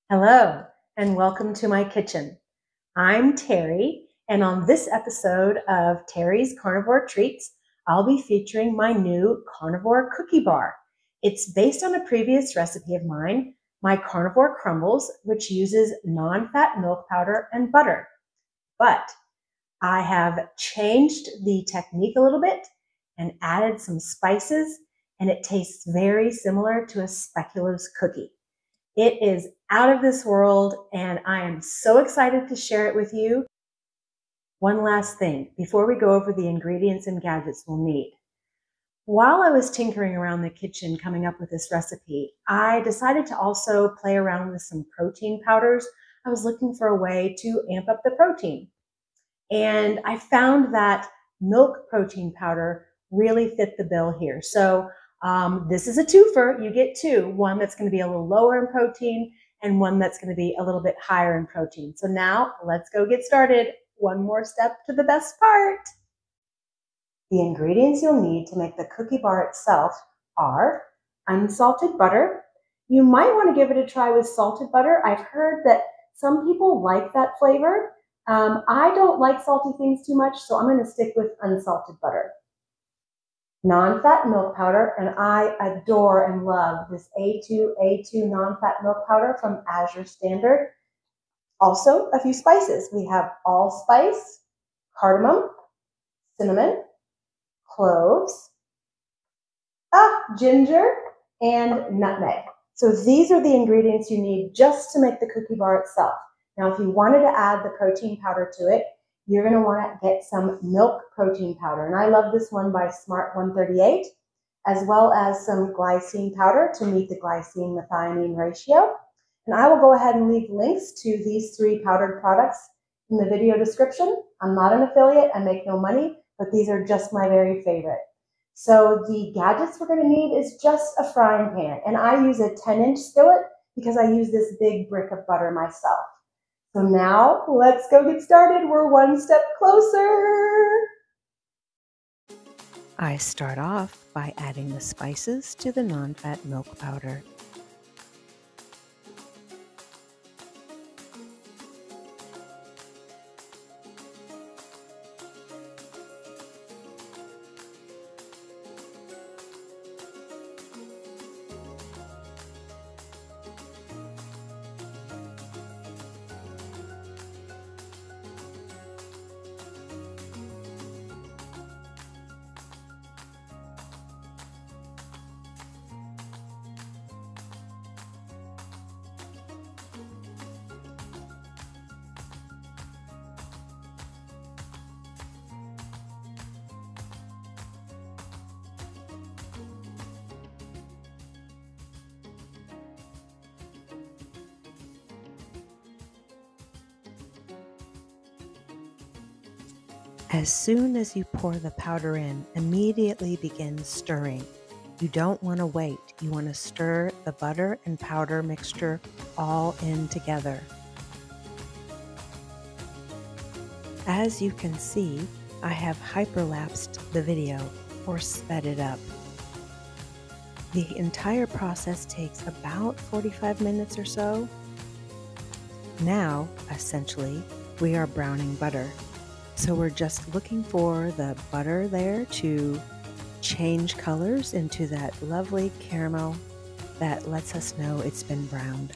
Hello, and welcome to my kitchen. I'm Terri, and on this episode of Terri's Carnivore Treats, I'll be featuring my new Carnivore Cookie Bar. It's based on a previous recipe of mine, my Carnivore Crumbles, which uses non-fat milk powder and butter. But I have changed the technique a little bit and added some spices, and it tastes very similar to a speculoos cookie. It is out of this world, and I am so excited to share it with you. One last thing before we go over the ingredients and gadgets we'll need. While I was tinkering around the kitchen coming up with this recipe, I decided to also play around with some protein powders. I was looking for a way to amp up the protein. And I found that milk protein powder really fit the bill here. So this is a twofer. You get two, one that's going to be a little lower in protein and one that's going to be a little bit higher in protein. So now let's go get started. One more step to the best part. The ingredients you'll need to make the cookie bar itself are unsalted butter. You might want to give it a try with salted butter. I've heard that some people like that flavor. I don't like salty things too much, so I'm going to stick with unsalted butter. Non-fat milk powder, and I adore and love this A2 non-fat milk powder from Azure Standard. Also, a few spices. We have allspice, cardamom, cinnamon, cloves, ginger, and nutmeg. So these are the ingredients you need just to make the cookie bar itself. Now, if you wanted to add the protein powder to it, you're going to want to get some milk protein powder. And I love this one by Smart 138, as well as some glycine powder to meet the glycine-methionine ratio. And I will go ahead and leave links to these three powdered products in the video description. I'm not an affiliate, I make no money, but these are just my very favorite. So the gadgets we're going to need is just a frying pan. And I use a 10-inch skillet because I use this big brick of butter myself. So now let's go get started. We're one step closer. I start off by adding the spices to the non-fat milk powder. As soon as you pour the powder in, immediately begin stirring. You don't want to wait. You want to stir the butter and powder mixture all in together. As you can see, I have hyperlapsed the video or sped it up. The entire process takes about 45 minutes or so. Now, essentially, we are browning butter. So we're just looking for the butter there to change colors into that lovely caramel that lets us know it's been browned.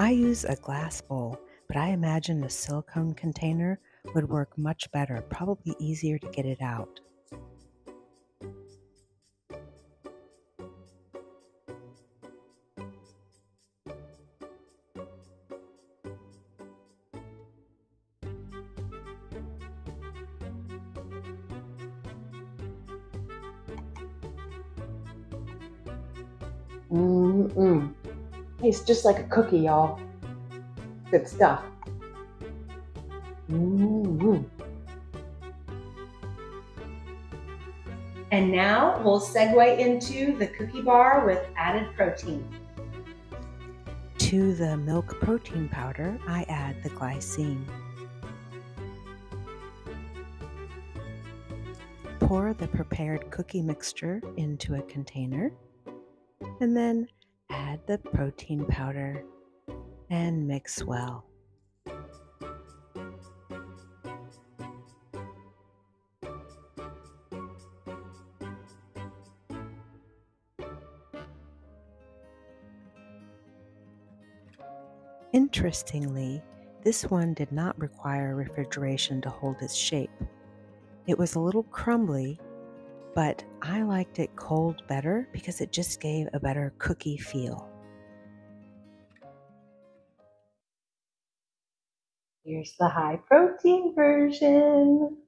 I use a glass bowl, but I imagine a silicone container would work much better, probably easier to get it out. Mmm. Tastes just like a cookie, y'all. Good stuff. Mmm. And now we'll segue into the cookie bar with added protein. To the milk protein powder, I add the glycine. Pour the prepared cookie mixture into a container, and then add the protein powder and mix well. Interestingly, this one did not require refrigeration to hold its shape. It was a little crumbly, but I liked it cold better because it just gave a better cookie feel. Here's the high protein version.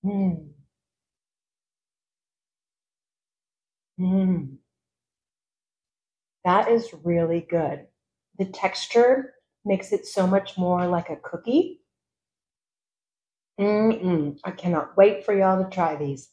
Mmm. Mmm. That is really good. The texture makes it so much more like a cookie. I cannot wait for y'all to try these.